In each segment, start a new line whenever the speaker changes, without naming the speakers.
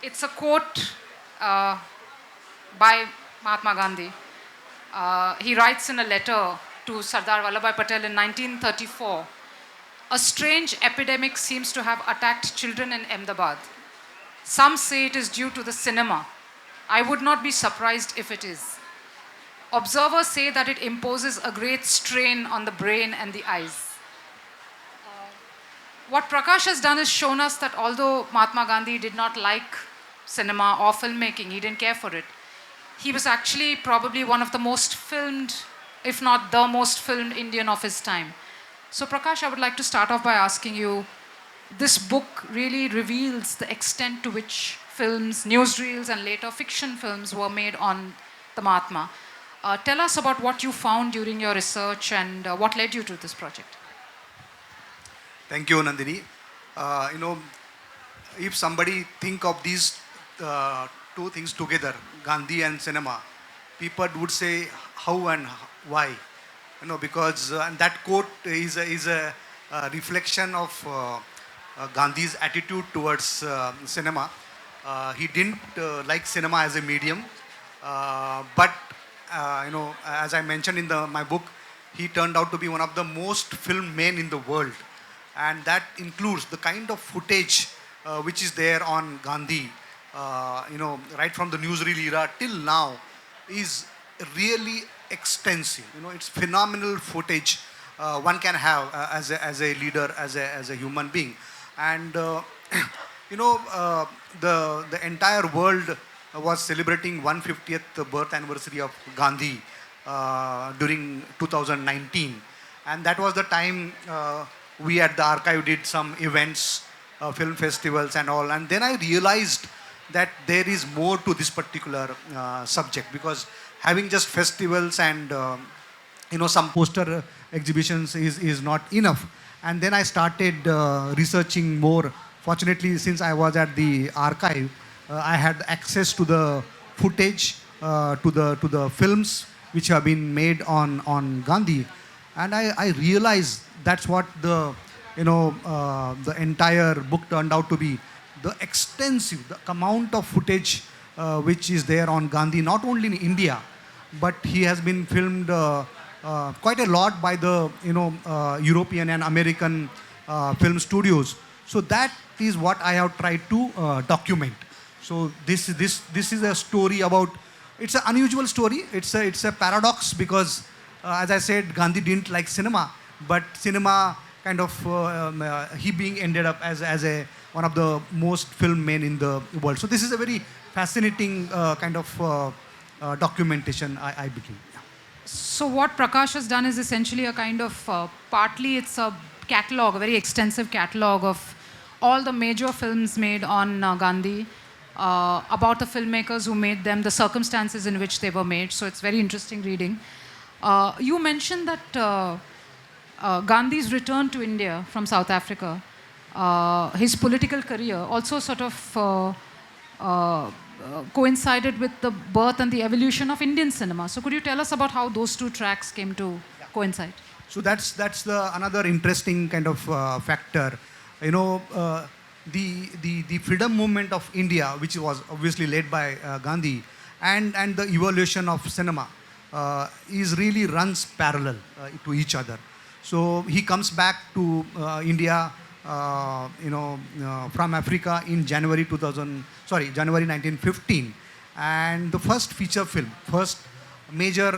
It's a quote uh, by Mahatma Gandhi. He writes in a letter to Sardar Vallabhbhai Patel in 1934, a strange epidemic seems to have attacked children in Ahmedabad. Some say it is due to the cinema. I would not be surprised if it is. Observers say that it imposes a great strain on the brain and the eyes. What Prakash has done is shown us that although Mahatma Gandhi did not like cinema or filmmaking, he didn't care for it. He was actually probably one of the most filmed, if not the most filmed Indian of his time. So, Prakash, I would like to start off by asking you, this book really reveals the extent to which films, newsreels, and later fiction films were made on the Mahatma. Tell us about what you found during your research and what led you to this project.
Thank you, Nandini. If somebody think of these two things together, Gandhi and cinema, people would say how and why. Because and that quote is a reflection of Gandhi's attitude towards cinema. He didn't like cinema as a medium, but as I mentioned in my book, he turned out to be one of the most filmed men in the world, and that includes the kind of footage which is there on Gandhi, right from the newsreel era till now, is really extensive. It's phenomenal footage one can have as a leader, as a human being, and the entire world was celebrating 150th birth anniversary of Gandhi during 2019, and that was the time we at the archive did some events, film festivals and all, and then I realized that there is more to this particular subject, because having just festivals and some poster exhibitions is not enough. And then I started researching more. Fortunately, since I was at the archive, I had access to the footage, to the films which have been made on Gandhi, and I realized that's what the entire book turned out to be. The extensive, the amount of footage which is there on Gandhi, not only in India, but he has been filmed quite a lot by the European and American film studios. So that is what I have tried to document. So this is a story about. It's an unusual story. It's a paradox because, as I said, Gandhi didn't like cinema, but cinema kind of he being ended up as a one of the most filmed men in the world. So this is a very fascinating kind of documentation, I believe. Yeah.
So what Prakash has done is essentially a kind of, partly it's a catalog, a very extensive catalog of all the major films made on Gandhi, about the filmmakers who made them, the circumstances in which they were made. So it's very interesting reading. You mentioned that Gandhi's return to India from South Africa, his political career also sort of coincided with the birth and the evolution of Indian cinema. So could you tell us about how those two tracks came to coincide?
So that's the another interesting kind of factor. The freedom movement of India, which was obviously led by Gandhi, and the evolution of cinema is really runs parallel to each other. So he comes back to India, from Africa in January 1915, and the first feature film, first major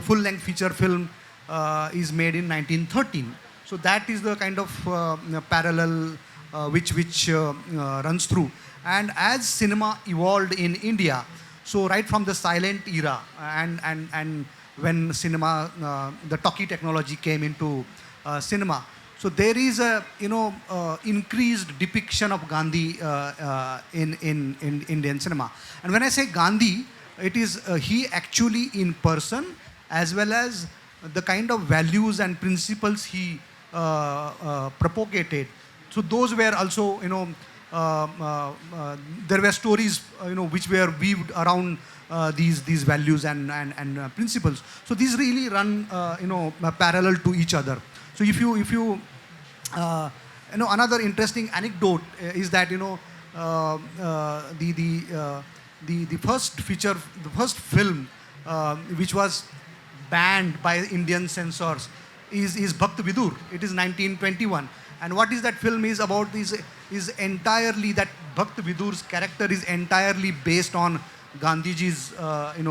full-length feature film is made in 1913. So that is the kind of parallel which runs through. And as cinema evolved in India, so right from the silent era and when cinema, the talkie technology came into cinema, so there is a increased depiction of Gandhi in Indian cinema. And when I say Gandhi, it is he actually in person, as well as the kind of values and principles he propagated. So those were also there were stories which were weaved around these values and principles. So these really run parallel to each other. So if you another interesting anecdote is that the first film which was banned by Indian censors is Bhakt Vidur. It is 1921. And what is that film is about is entirely that Bhakt Vidur's character is entirely based on Gandhiji's,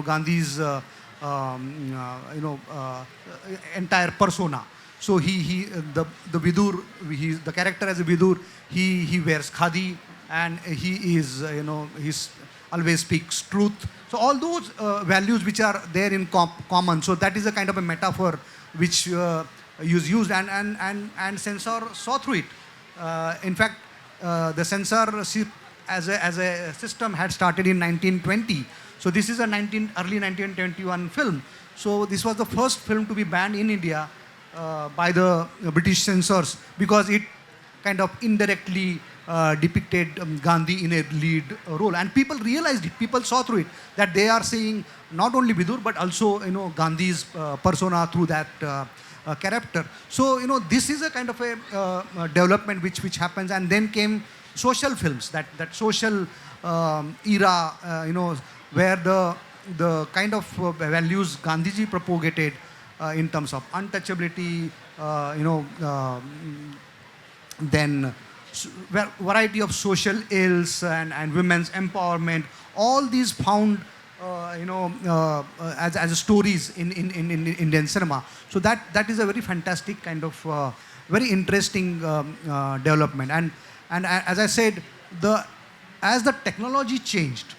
Gandhi's, entire persona. So the Vidur, the character as a Vidur, he wears khadi and he is, he's always speaks truth. So all those values which are there in common. So that is a kind of a metaphor which is used and censor saw through it. In fact, the censorship as a system had started in 1920. So this is a early 1921 film. So this was the first film to be banned in India by the British censors because it kind of indirectly depicted Gandhi in a lead role, and people realized it. People saw through it that they are seeing not only Vidur but also Gandhi's persona through that character. So this is a kind of a development which happens, and then came social films, that social era, where the kind of values Gandhiji propagated in terms of untouchability, then variety of social ills and women's empowerment, all these found as stories in Indian cinema. So that is a very fantastic kind of very interesting development. And as I said, as the technology changed,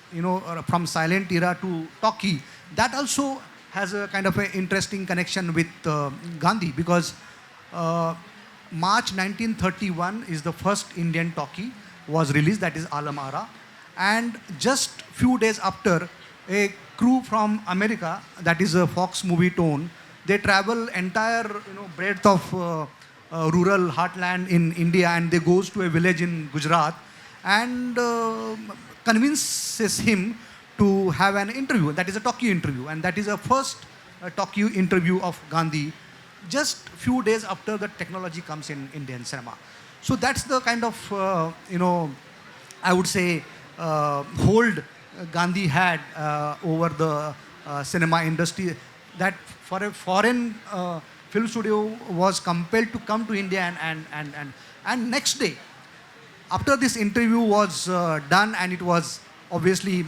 from silent era to talkie, that also has a kind of an interesting connection with Gandhi, because March 1931 is the first Indian talkie was released, that is Alam Ara. And just few days after, a crew from America, that is a Fox movie tone, they travel entire breadth of rural heartland in India, and they goes to a village in Gujarat and convinces him to have an interview. That is a talkie interview, and that is a first talkie interview of Gandhi just few days after the technology comes in Indian cinema. So that's the kind of, I would say, hold Gandhi had over the cinema industry, that for a foreign film studio was compelled to come to India, and next day, after this interview was done, and it was obviously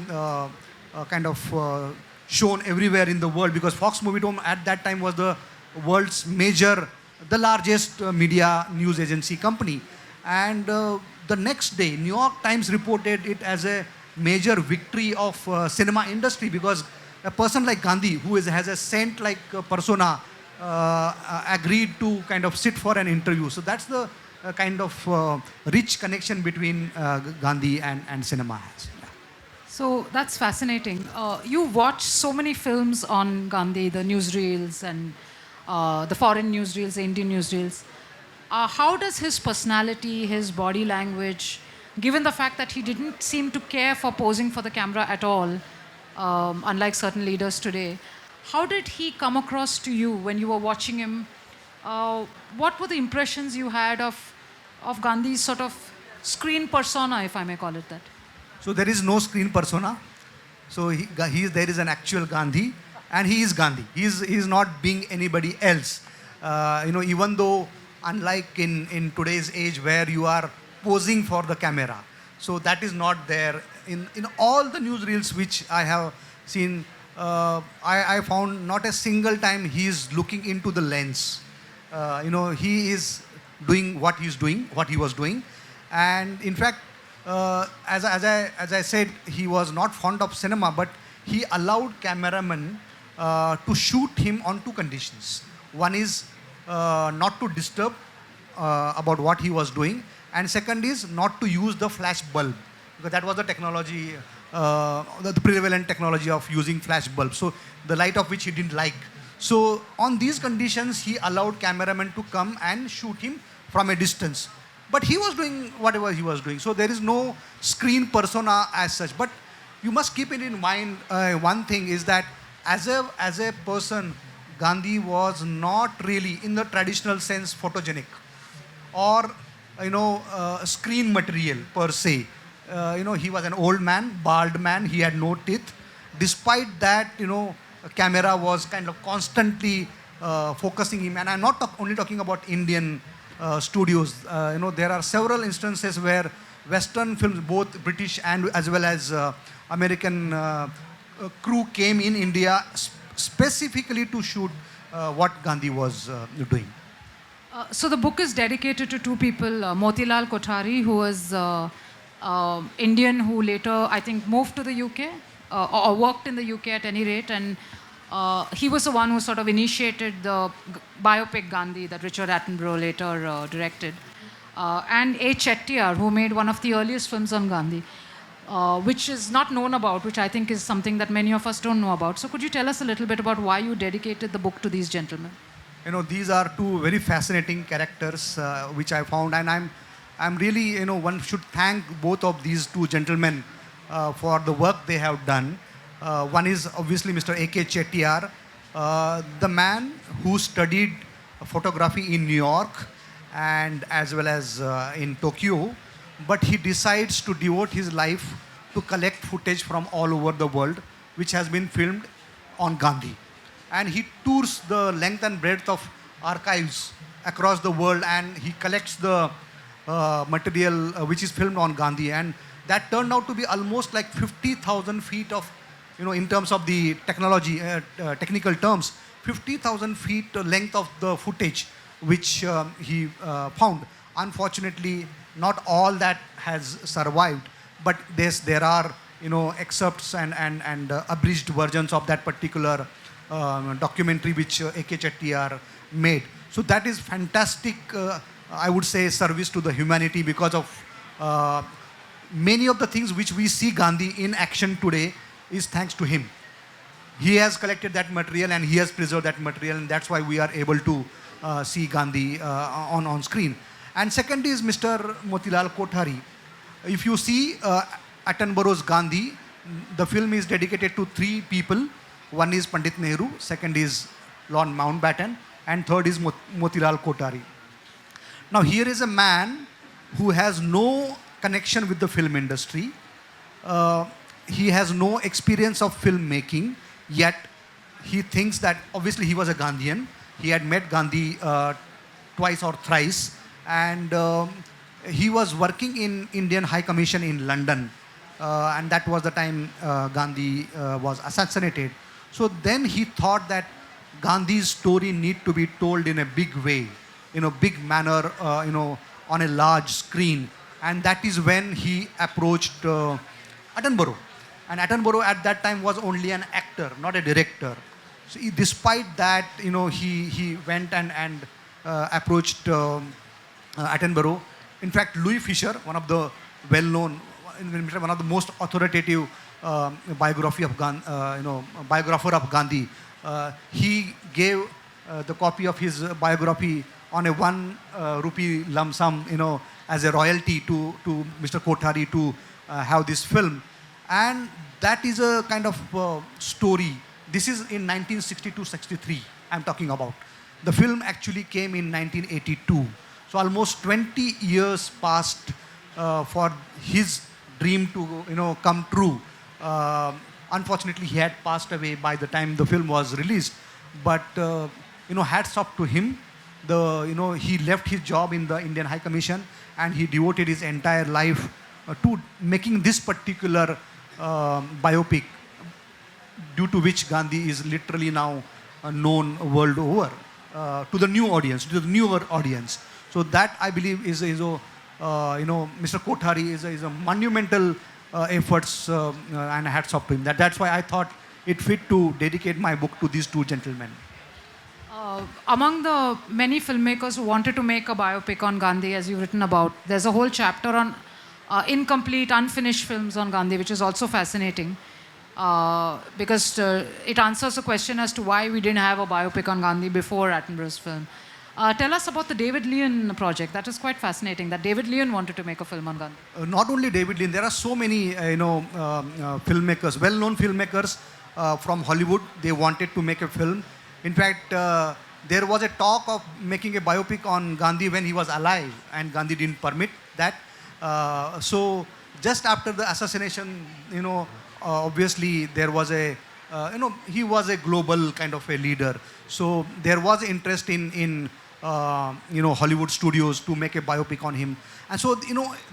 kind of shown everywhere in the world, because Fox Movie Dome at that time was the world's the largest media news agency company. And the next day, New York Times reported it as a major victory of cinema industry, because a person like Gandhi, who has a saint-like persona, agreed to kind of sit for an interview. So that's the kind of rich connection between Gandhi and cinema has. Yeah.
So that's fascinating. You watch so many films on Gandhi, the newsreels and the foreign newsreels, the Indian newsreels. How does his personality, his body language, given the fact that he didn't seem to care for posing for the camera at all, unlike certain leaders today, how did he come across to you when you were watching him? What were the impressions you had of Gandhi's sort of screen persona, if I may call it that?
So there is no screen persona. So there is an actual Gandhi, and he is Gandhi. He is not being anybody else. Even though, unlike in today's age where you are posing for the camera, so that is not there. In all the newsreels which I have seen, I found not a single time he is looking into the lens. He is doing what he was doing. And in fact, as I said, he was not fond of cinema, but he allowed cameramen to shoot him on two conditions. One is not to disturb about what he was doing, and second is not to use the flash bulb, because that was the technology, the prevalent technology of using flash bulb. So the light of which he didn't like. So on these conditions, he allowed cameramen to come and shoot him from a distance. But he was doing whatever he was doing. So there is no screen persona as such. But you must keep it in mind, one thing is that as a person, Gandhi was not really, in the traditional sense, photogenic or screen material per se. he was an old man, bald man, he had no teeth. Despite that, camera was kind of constantly focusing him. And I'm not only talking about Indian studios. There are several instances where Western films, both British and as well as American crew came in India specifically to shoot what Gandhi was doing.
So the book is dedicated to two people, Motilal Kothari, who was Indian, who later, I think, moved to the UK, or worked in the UK at any rate, and he was the one who sort of initiated the biopic Gandhi that Richard Attenborough later directed. And A. Chettiar, who made one of the earliest films on Gandhi, which is not known about, which I think is something that many of us don't know about. So could you tell us a little bit about why you dedicated the book to these gentlemen?
These are two very fascinating characters which I found, and I'm really, one should thank both of these two gentlemen for the work they have done. One is obviously Mr. A.K. Chettiar, the man who studied photography in New York and as well as in Tokyo, but he decides to devote his life to collect footage from all over the world, which has been filmed on Gandhi. And he tours the length and breadth of archives across the world, and he collects the material which is filmed on Gandhi. And that turned out to be almost like 50,000 feet of, in terms of the technology, technical terms, 50,000 feet length of the footage which he found. Unfortunately, not all that has survived, but there are, excerpts and abridged versions of that particular documentary which A.K. Chettiar made. So that is fantastic, I would say, service to the humanity, because of many of the things which we see Gandhi in action today is thanks to him. He has collected that material and he has preserved that material, and that's why we are able to see Gandhi on screen. And second is Mr. Motilal Kothari. If you see Attenborough's Gandhi, the film is dedicated to three people. One is Pandit Nehru, second is Lord Mountbatten, and third is Motilal Kothari. Now here is a man who has no connection with the film industry. He has no experience of filmmaking, yet he thinks that obviously he was a Gandhian. He had met Gandhi twice or thrice, and he was working in Indian High Commission in London, and that was the time Gandhi was assassinated. So then he thought that Gandhi's story need to be told in a big way, in a big manner, on a large screen. And that is when he approached Attenborough. And Attenborough at that time was only an actor, not a director. So despite that, he went and approached Attenborough. In fact, Louis Fisher, one of the well-known, one of the most authoritative biographer of Gandhi, he gave the copy of his biography on a 1 rupee lump sum, as a royalty to Mr. Kothari to have this film. And that is a kind of story. This is in 1962-63, I'm talking about. The film actually came in 1982. So almost 20 years passed for his dream to come true. Unfortunately, he had passed away by the time the film was released. But hats off to him. He left his job in the Indian High Commission and he devoted his entire life to making this particular biopic, due to which Gandhi is literally now known world over to the new audience, to the newer audience. So that, I believe, is Mr. Kothari is a monumental efforts, and hats off to him. That's why I thought it fit to dedicate my book to these two gentlemen.
Among the many filmmakers who wanted to make a biopic on Gandhi, as you've written about, there's a whole chapter on incomplete, unfinished films on Gandhi, which is also fascinating, because it answers the question as to why we didn't have a biopic on Gandhi before Attenborough's film. Tell us about the David Lean project. That is quite fascinating, that David Lean wanted to make a film on Gandhi.
Not only David Lean, there are so many filmmakers, well-known filmmakers from Hollywood. They wanted to make a film. In fact, there was a talk of making a biopic on Gandhi when he was alive, and Gandhi didn't permit that. So just after the assassination, obviously there was he was a global kind of a leader. So there was interest in Hollywood studios to make a biopic on him. And so,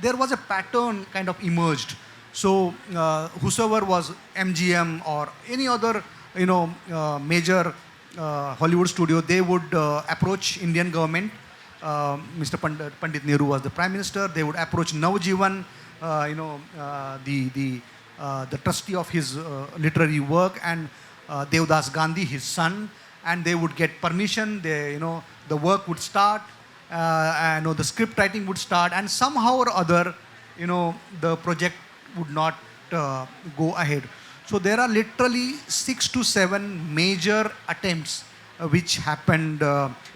there was a pattern kind of emerged. So whosoever was MGM or any other, major Hollywood studio, they would approach Indian government. Mr. Pandit Nehru was the Prime Minister. They would approach Navjivan, the trustee of his literary work, and Devdas Gandhi, his son, and they would get permission. The work would start, the script writing would start, and somehow or other, the project would not go ahead. So there are literally 6 to 7 major attempts which happened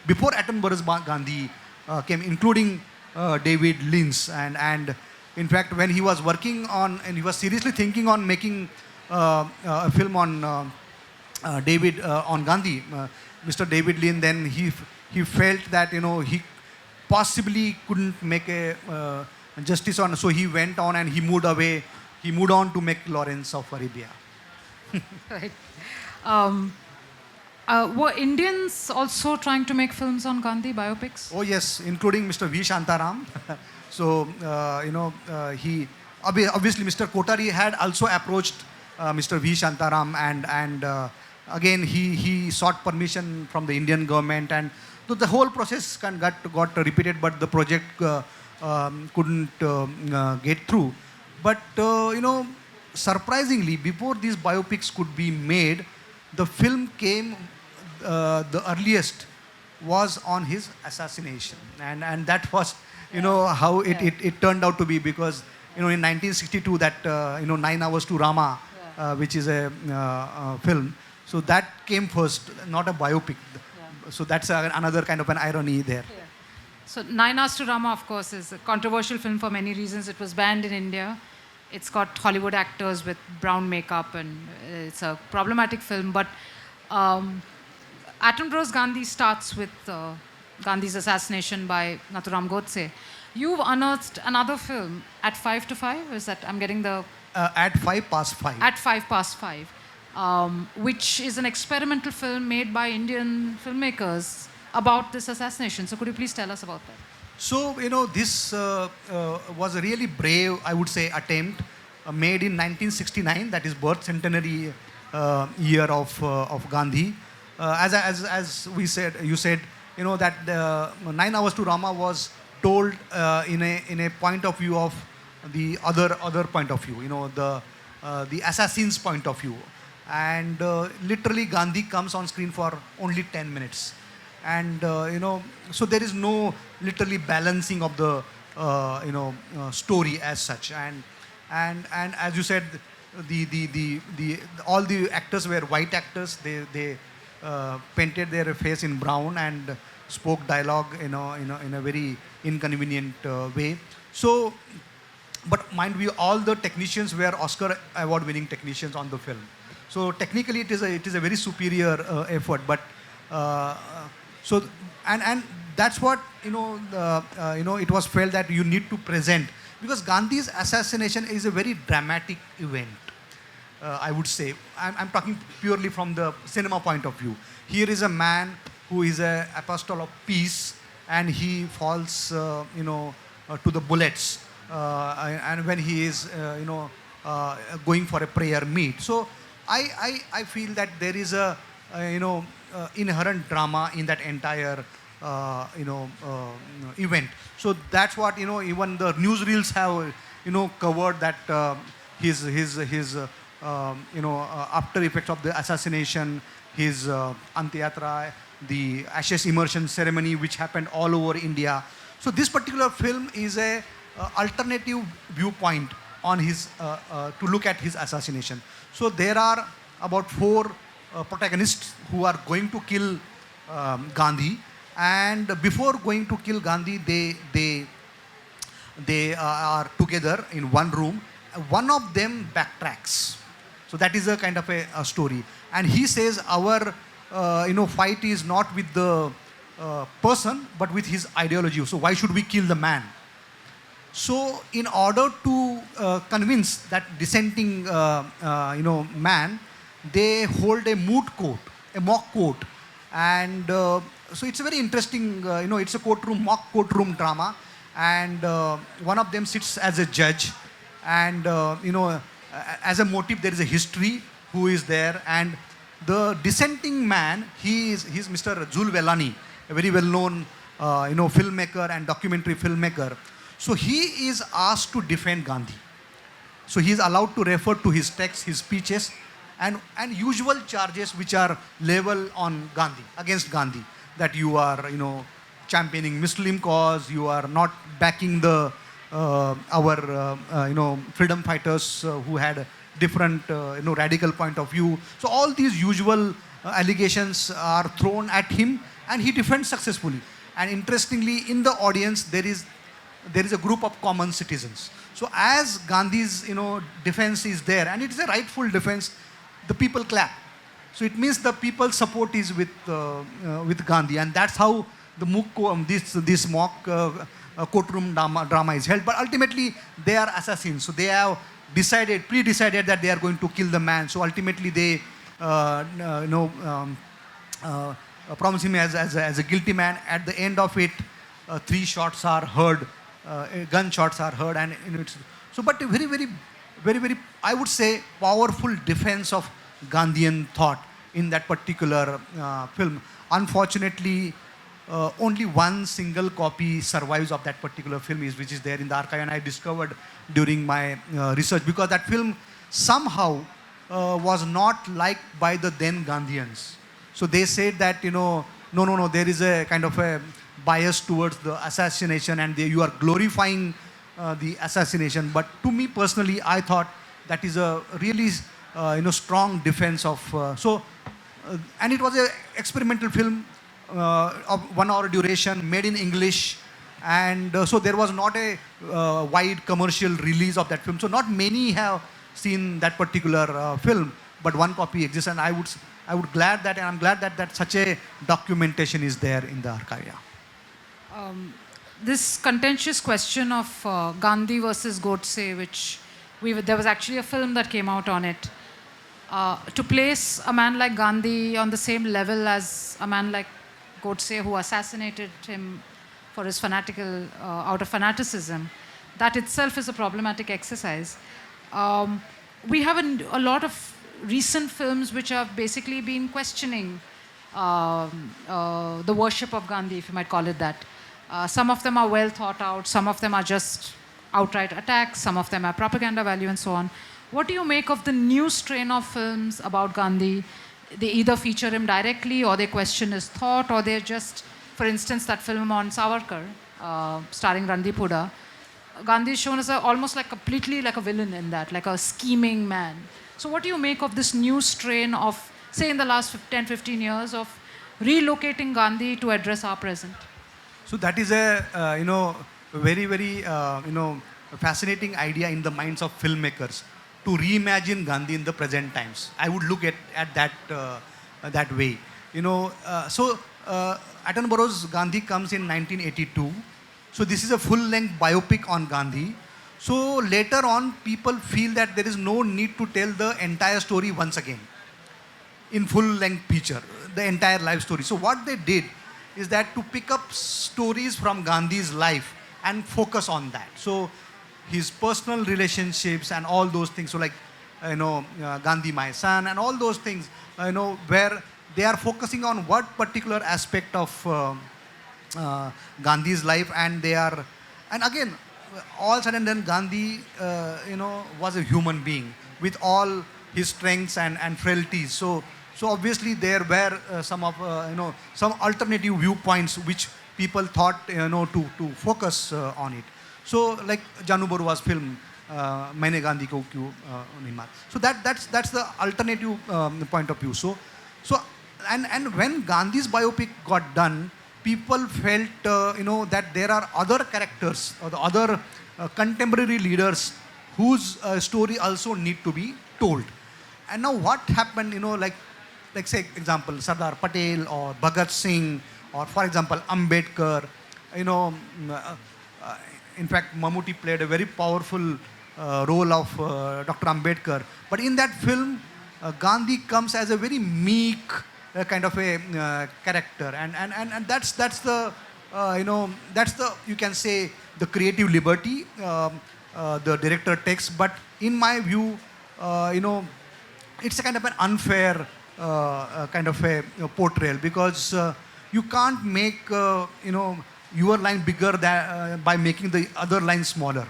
before Attenborough's Gandhi came, including David Lean's. And in fact, when he was working on, and he was seriously thinking on making a film on on Gandhi, Mr. David Lean, then he felt that he possibly couldn't make a justice on, so he went on and he moved away. He moved on to make Lawrence of Arabia.
Right. Were Indians also trying to make films on Gandhi, biopics?
Oh yes, including Mr. V. Shantaram. So, he, obviously Mr. Kotari had also approached Mr. V. Shantaram, and again he sought permission from the Indian government, and so the whole process got repeated, but the project couldn't get through. But, surprisingly, before these biopics could be made, the film came, the earliest was on his assassination. And that was, how it turned out to be, because, in 1962, that, 9 Hours to Rama, which is a film, so that came first, not a biopic. So that's another kind of an irony there.
Yeah. So 9 Hours to Rama, of course, is a controversial film for many reasons. It was banned in India. It's got Hollywood actors with brown makeup, and it's a problematic film. But Attenborough's Gandhi starts with Gandhi's assassination by Nathuram Godse. You've unearthed another film at 5 to 5. Is that, I'm getting the...
At 5 past 5.
At 5 past 5, which is an experimental film made by Indian filmmakers about this assassination. So could you please tell us about that?
So, this was a really brave, I would say, attempt made in 1969, that is birth centenary year of Gandhi. As we said, you said, that 9 Hours to Rama was told in a point of view of the other point of view, the assassin's point of view. And literally Gandhi comes on screen for only 10 minutes. And, so there is no literally balancing of the, story as such. And as you said, all the actors were white actors. They painted their face in brown and spoke dialogue, in a very inconvenient way. So, but mind you, all the technicians were Oscar award-winning technicians on the film. So technically, it is a very superior effort. But so and that's what it was felt that you need to present, because Gandhi's assassination is a very dramatic event. I would say I'm talking purely from the cinema point of view. Here is a man who is an apostle of peace, and he falls to the bullets, and when he is going for a prayer meet. So I feel that there is a inherent drama in that entire event. So that's what even the newsreels have covered, that his after effects of the assassination, his Antiyatra, the ashes immersion ceremony which happened all over India. So this particular film is a alternative viewpoint on his to look at his assassination. So there are about 4 protagonists who are going to kill Gandhi, and before going to kill Gandhi, they are together in one room. One of them backtracks. So that is a kind of a story, and he says our fight is not with the person but with his ideology. So why should we kill the man? So in order to convince that dissenting man, they hold a moot court, a mock court, and so it's a very interesting. It's a mock courtroom drama, and one of them sits as a judge, and as a motive there is a history who is there, and the dissenting man, he's Mr. Jul Velani, a very well-known filmmaker and documentary filmmaker. So he is asked to defend Gandhi. So he is allowed to refer to his texts, his speeches, and usual charges which are leveled on Gandhi, against Gandhi, that you are championing Muslim cause, you are not backing the our freedom fighters who had a different radical point of view. So all these usual allegations are thrown at him, and he defends successfully. And interestingly, in the audience there is a group of common citizens. So as Gandhi's defense is there, and it is a rightful defense, the people clap. So it means the people's support is with Gandhi, and that's how the this mock courtroom drama is held. But ultimately they are assassins. So they have pre-decided that they are going to kill the man. So ultimately they promise him as a guilty man. At the end of it, 3 shots are heard. Gunshots are heard, and but a very, I would say, powerful defense of Gandhian thought in that particular film. Unfortunately, only one single copy survives of that particular film, which is there in the archive, and I discovered during my research, because that film somehow was not liked by the then Gandhians. So they said that no, there is a kind of a bias towards the assassination, and you are glorifying the assassination. But to me personally, I thought that is a really strong defense of and it was an experimental film of 1 hour duration, made in English, and so there was not a wide commercial release of that film. So not many have seen that particular film, but one copy exists, and I'm glad that such a documentation is there in the archive. Yeah.
This contentious question of Gandhi versus Godse, which there was actually a film that came out on it. To place a man like Gandhi on the same level as a man like Godse, who assassinated him for his out of fanaticism, that itself is a problematic exercise. We have a lot of recent films which have basically been questioning the worship of Gandhi, if you might call it that. Some of them are well thought out, some of them are just outright attacks, some of them have propaganda value, and so on. What do you make of the new strain of films about Gandhi? They either feature him directly, or they question his thought, or they're just, for instance, that film on Savarkar, starring Randeep Hooda. Gandhi is shown as almost completely like a villain in that, like a scheming man. So what do you make of this new strain of, say, in the last 10, 15 years, of relocating Gandhi to address our present?
So that is a very fascinating idea in the minds of filmmakers, to reimagine Gandhi in the present times. I would look at that way. So Attenborough's Gandhi comes in 1982. So this is a full-length biopic on Gandhi. So later on, people feel that there is no need to tell the entire story once again in full-length picture, the entire life story. So what they did is that to pick up stories from Gandhi's life and focus on that. So his personal relationships and all those things. So like, Gandhi, my son, and all those things, where they are focusing on what particular aspect of Gandhi's life, and again, all of a sudden then Gandhi, was a human being with all his strengths and frailties. So obviously there were some alternative viewpoints which people thought to focus on it. So like Janu Barua's film, Maine Gandhi Ko Kyun Nahi Maan. So that's the alternative point of view. So and when Gandhi's biopic got done, people felt that there are other characters or the other contemporary leaders whose story also need to be told. And now what happened, like say example Sardar Patel or Bhagat Singh, or for example Ambedkar, in fact, Mammootty played a very powerful role of Dr. Ambedkar. But in that film, Gandhi comes as a very meek kind of a character, and that's the that's the, you can say, the creative liberty the director takes. But in my view, it's a kind of an unfair kind of a portrayal, because you can't make your line bigger by making the other line smaller.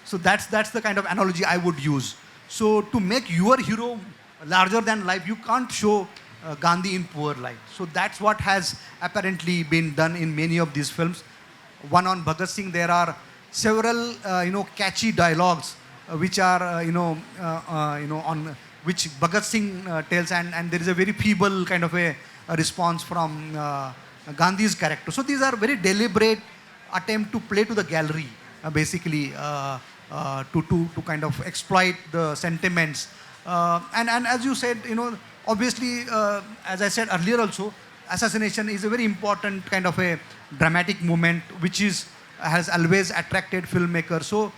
So that's the kind of analogy I would use. So to make your hero larger than life, you can't show Gandhi in poor light. So that's what has apparently been done in many of these films. One on Bhagat Singh, there are several catchy dialogues which are on which Bhagat Singh tells, and there is a very feeble kind of a response from Gandhi's character. So these are very deliberate attempt to play to the gallery, basically, to kind of exploit the sentiments. And as you said, obviously, as I said earlier also, assassination is a very important kind of a dramatic moment, which has always attracted filmmakers. So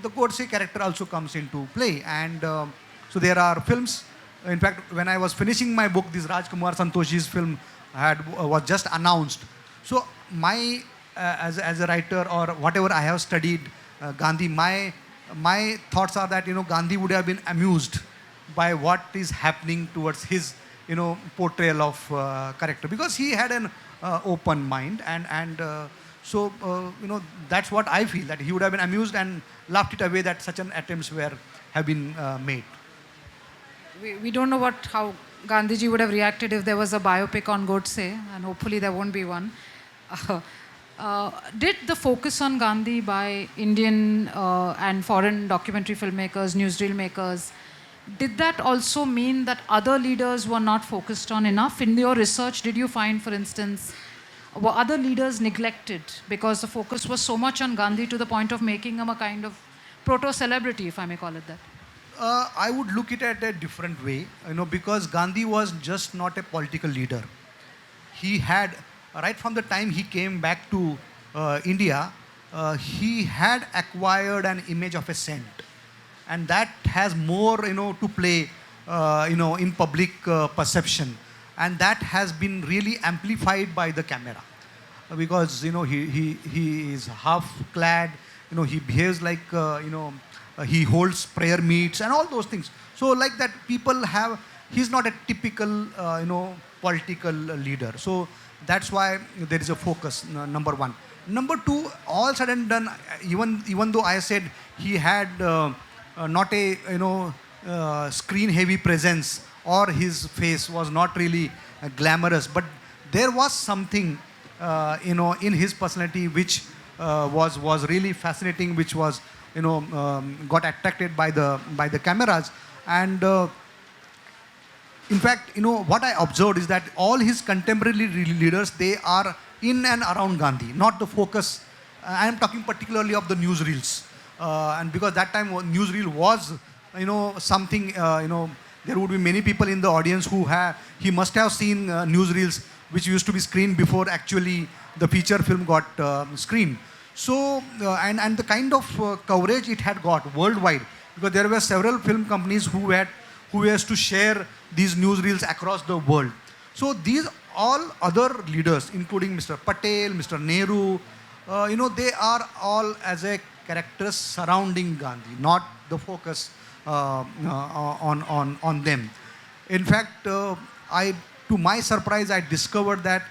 the Godse character also comes into play. And so there are films. In fact, when I was finishing my book, this Rajkumar Santoshi's film was just announced. So my as a writer, or whatever I have studied Gandhi, my thoughts are that Gandhi would have been amused by what is happening towards his portrayal of character, because he had an open mind, and so that's what I feel, that he would have been amused and laughed it away that such an attempts have been made.
We don't know how Gandhiji would have reacted if there was a biopic on Godse, and hopefully there won't be one. Did the focus on Gandhi by Indian and foreign documentary filmmakers, newsreel makers, did that also mean that other leaders were not focused on enough? In your research, did you find, for instance, were other leaders neglected because the focus was so much on Gandhi to the point of making him a kind of proto-celebrity, if I may call it that?
I would look at it a different way, because Gandhi was just not a political leader. He had, right from the time he came back to India, he had acquired an image of a saint. And that has more, to play, in public perception. And that has been really amplified by the camera. Because, he is half clad, he behaves like, he holds prayer meets and all those things. So like that, he's not a typical, political leader. So that's why there is a focus, number one. Number two, all said and done, even though I said he had not a screen heavy presence, or his face was not really glamorous, but there was something in his personality which was really fascinating, which was got attracted by the cameras. And in fact, what I observed is that all his contemporary leaders, they are in and around Gandhi, not the focus. I am talking particularly of the newsreels, and because that time newsreel was something, there would be many people in the audience he must have seen newsreels which used to be screened before actually the feature film got screened. So and the kind of coverage it had got worldwide, because there were several film companies who has to share these newsreels across the world. So these all other leaders, including Mr. Patel, Mr. Nehru, they are all as a characters surrounding Gandhi, not the focus on them. In fact, to my surprise, I discovered that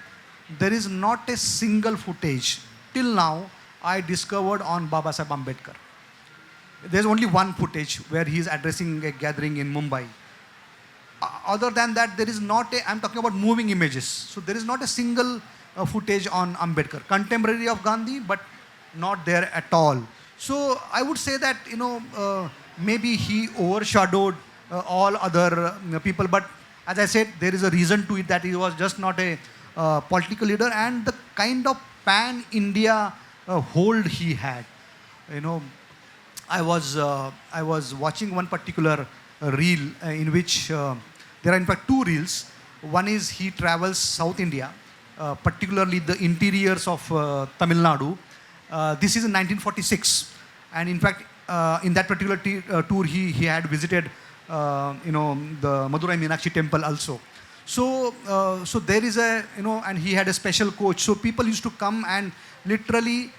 there is not a single footage till now I discovered on Baba Saheb Ambedkar. There's only one footage where he is addressing a gathering in Mumbai. Other than that, there is not I'm talking about moving images. So there is not a single footage on Ambedkar, contemporary of Gandhi, but not there at all. So I would say that, maybe he overshadowed all other people. But as I said, there is a reason to it, that he was just not a political leader, and the kind of pan-India hold he had. I was watching one particular reel in which there are in fact two reels. One is he travels South India, particularly the interiors of Tamil Nadu, This is in 1946, and in fact, in that particular tour, he had visited, the Madurai Meenakshi temple also. So there is a, and he had a special coach. So people used to come and literally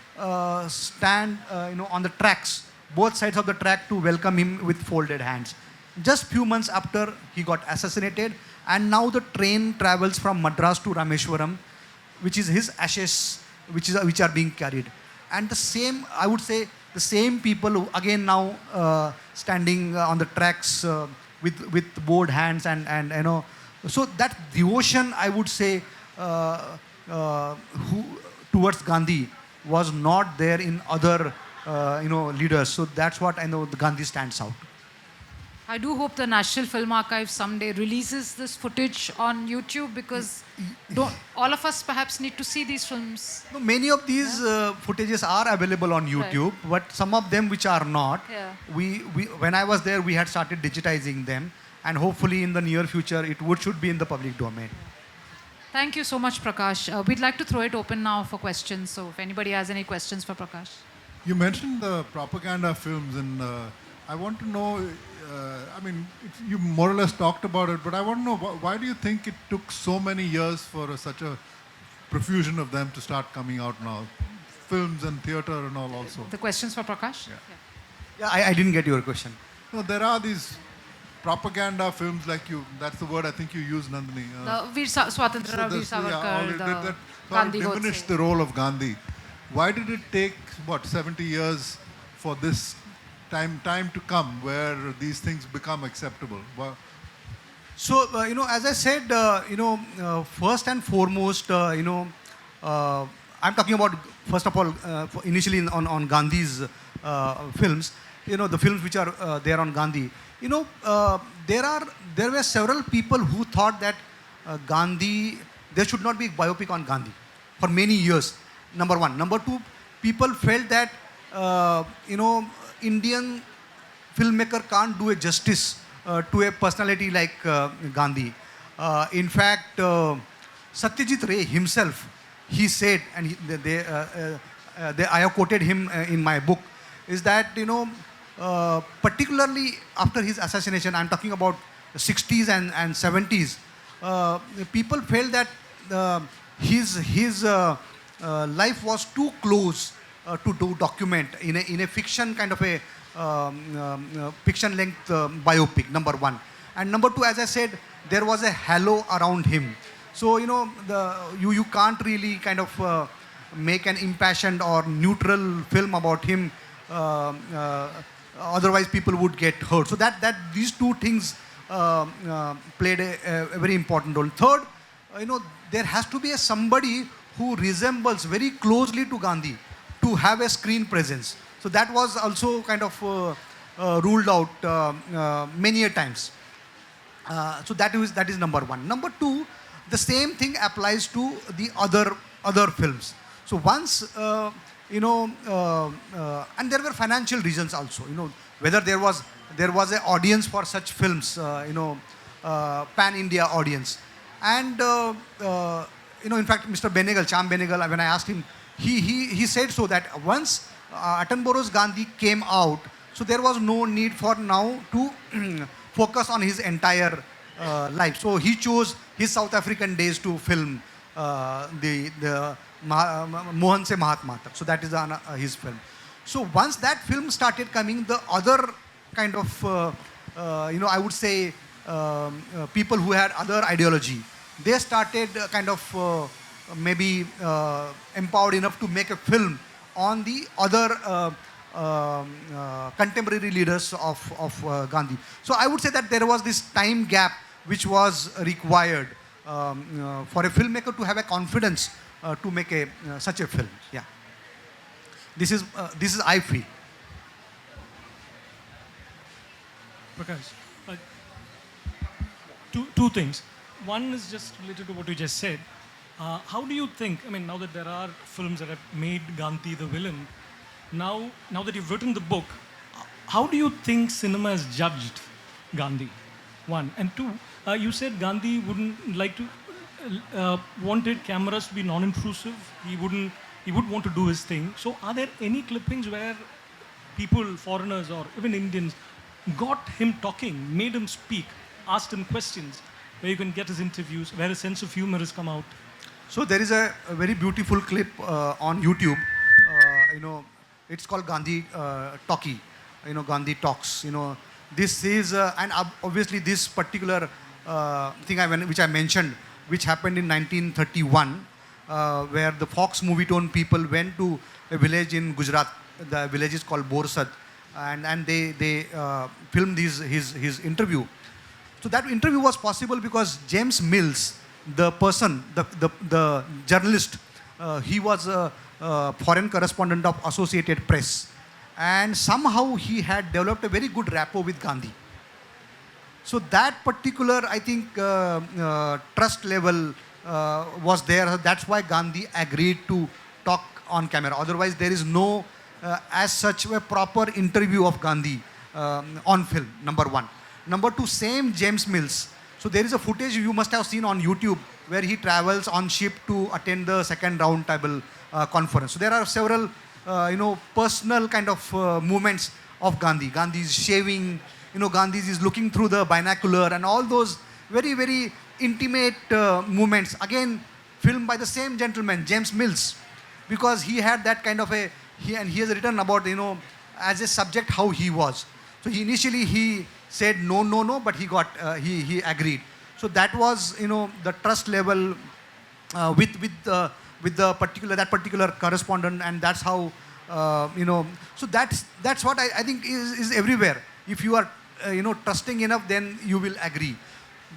stand, on the tracks, both sides of the track, to welcome him with folded hands. Just few months after he got assassinated, and now the train travels from Madras to Rameshwaram, which is his ashes, which are being carried. And the same, I would say, the same people who again now standing on the tracks with bowed hands and so that devotion, I would say, who towards Gandhi was not there in other leaders. So that's what I know the Gandhi stands out.
I do hope the National Film Archive someday releases this footage on YouTube, because all of us perhaps need to see these films.
No, many of these footages are available on YouTube, but some of them which are not, we when I was there, we had started digitizing them, and hopefully in the near future it should be in the public domain.
Thank you so much, Prakash. We'd like to throw it open now for questions. So if anybody has any questions for Prakash.
You mentioned the propaganda films, and I want to know, you more or less talked about it, but I want to know, why do you think it took so many years for such a profusion of them to start coming out now? Films and theatre and all also.
The questions for Prakash?
Yeah, I didn't get your question.
No, there are these propaganda films like that's the word I think you used, Nandini.
The Veer Swatantra, Veer Savarkar,
that
Gandhi
diminished the role of Gandhi. Why did it take, 70 years for this time to come where these things become acceptable?
So, as I said, first and foremost, I'm talking about, first of all, initially on Gandhi's films, the films which are there on Gandhi. There were several people who thought that Gandhi, there should not be a biopic on Gandhi for many years. Number one. Number two, people felt that, Indian filmmaker can't do a justice to a personality like Gandhi. In fact, Satyajit Ray himself, he said, and I have quoted him in my book, is that, particularly after his assassination, I'm talking about the 60s and 70s, people felt that his life was too close to document in a fiction kind of a fiction length biopic, number one. And number two, as I said, there was a halo around him. So, you can't really kind of make an impassioned or neutral film about him. Otherwise, people would get hurt. So that these two things played a very important role. Third, there has to be somebody who resembles very closely to Gandhi to have a screen presence. So that was also kind of ruled out many a times. So that is number one. Number two, the same thing applies to the other films. So once and there were financial reasons also. Whether there was an audience for such films, pan-India audience, and in fact, Mr. Benegal, Cham Benegal, when I asked him, he said so that once Attenborough's Gandhi came out, so there was no need for now to focus on his entire life. So he chose his South African days to film the Mohan Se Mahatma Tak. So that is his film. So once that film started coming, the other kind of, I would say, people who had other ideology, they started kind of maybe empowered enough to make a film on the other contemporary leaders of Gandhi. So I would say that there was this time gap which was required for a filmmaker to have a confidence to make such a film. Yeah, this is I feel.
Prakash, two things. One is just related to what you just said. How do you think, now that there are films that have made Gandhi the villain, now that you've written the book, how do you think cinema has judged Gandhi? One. And two, you said Gandhi wouldn't like to, wanted cameras to be non-intrusive. He wouldn't he would want to do his thing. So are there any clippings where people, foreigners or even Indians, got him talking, made him speak, asked him questions, where you can get his interviews, where his sense of humor has come out?
So there is a very beautiful clip on YouTube. It's called Gandhi Talkie. Gandhi Talks. This is and obviously this particular thing which I mentioned, which happened in 1931, where the Fox movie tone people went to a village in Gujarat. The village is called Borsad, and they filmed his interview. So that interview was possible because James Mills, the person, the journalist, he was a foreign correspondent of Associated Press, and somehow he had developed a very good rapport with Gandhi. So that particular, I think, trust level was there. That's why Gandhi agreed to talk on camera. Otherwise, there is no, as such, a proper interview of Gandhi on film, number one. Number two, same James Mills. So there is a footage you must have seen on YouTube where he travels on ship to attend the second round table conference. So there are several, personal kind of movements of Gandhi. Gandhi is shaving, Gandhi is looking through the binocular, and all those very, very intimate movements. Again, filmed by the same gentleman, James Mills, because he had that kind of and he has written about, as a subject, how he was. So initially he said no, but he agreed. So that was, the trust level with the that particular correspondent, and that's how, so that's what I think is everywhere. If you are, trusting enough, then you will agree.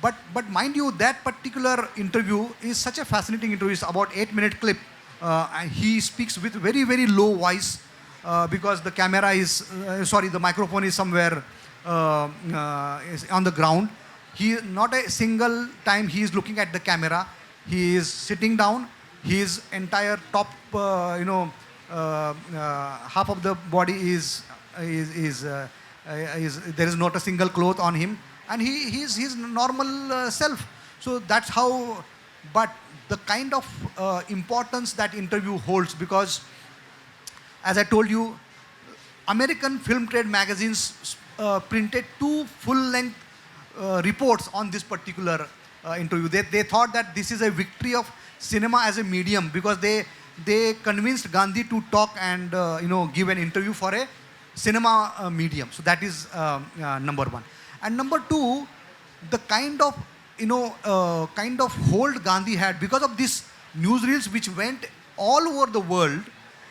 But mind you, that particular interview is such a fascinating interview. It's about 8-minute clip. And he speaks with very, very low voice because the camera is, the microphone is somewhere is on the ground. He, not a single time he is looking at the camera. He is sitting down. His entire top, half of the body is there is not a single cloth on him, and he is his normal self. So that's how. But the kind of importance that interview holds, because, as I told you, American film trade magazines printed 2 full-length reports on this particular interview. They thought that this is a victory of cinema as a medium, because they convinced Gandhi to talk and give an interview for a cinema medium. So that is number one. And number two, the kind of hold Gandhi had because of these newsreels which went all over the world.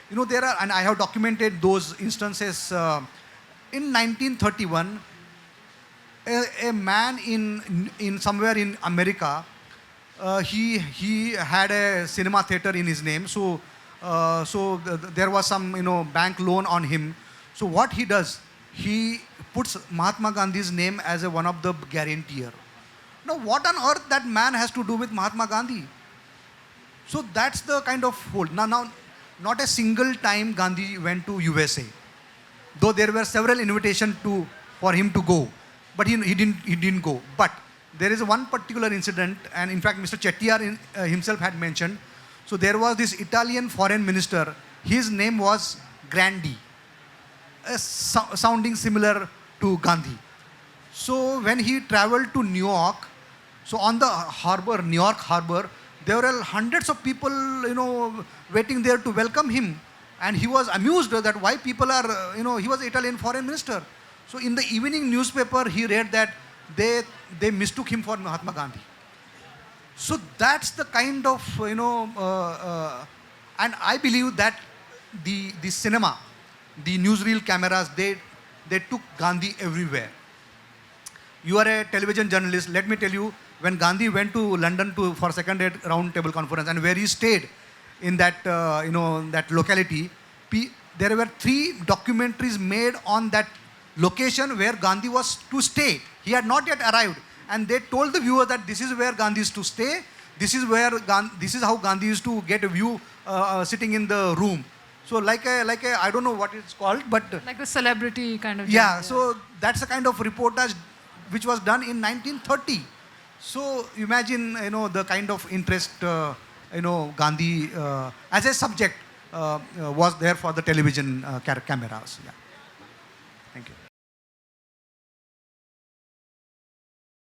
There are, and I have documented those instances. In 1931, a man in somewhere in America, he had a cinema theater in his name. So there was some bank loan on him. So what he does, he puts Mahatma Gandhi's name as one of the guarantor. Now, what on earth that man has to do with Mahatma Gandhi? So that's the kind of hold. Now, not a single time Gandhi went to USA, though there were several invitations for him to go, but he didn't go. But there is one particular incident, and in fact, Mr. Chettiar himself had mentioned. So there was this Italian foreign minister. His name was Grandi, sounding similar to Gandhi. So when he traveled to New York, so on the harbor, New York harbor, there were hundreds of people, waiting there to welcome him. And he was amused that why people are, he was Italian foreign minister. So in the evening newspaper, he read that they mistook him for Mahatma Gandhi. So that's the kind of, and I believe that the cinema, the newsreel cameras, they took Gandhi everywhere. You are a television journalist. Let me tell you, when Gandhi went to London for second round table conference, and where he stayed in that that locality, there were 3 documentaries made on that location where Gandhi was to stay. He had not yet arrived, and they told the viewer that this is where Gandhi is to stay. This is how Gandhi is to get a view sitting in the room. So like a I don't know what it's called, but
like the celebrity kind of.
Yeah. So that's a kind of reportage which was done in 1930. So imagine the kind of interest Gandhi as a subject was there for the television cameras. Yeah.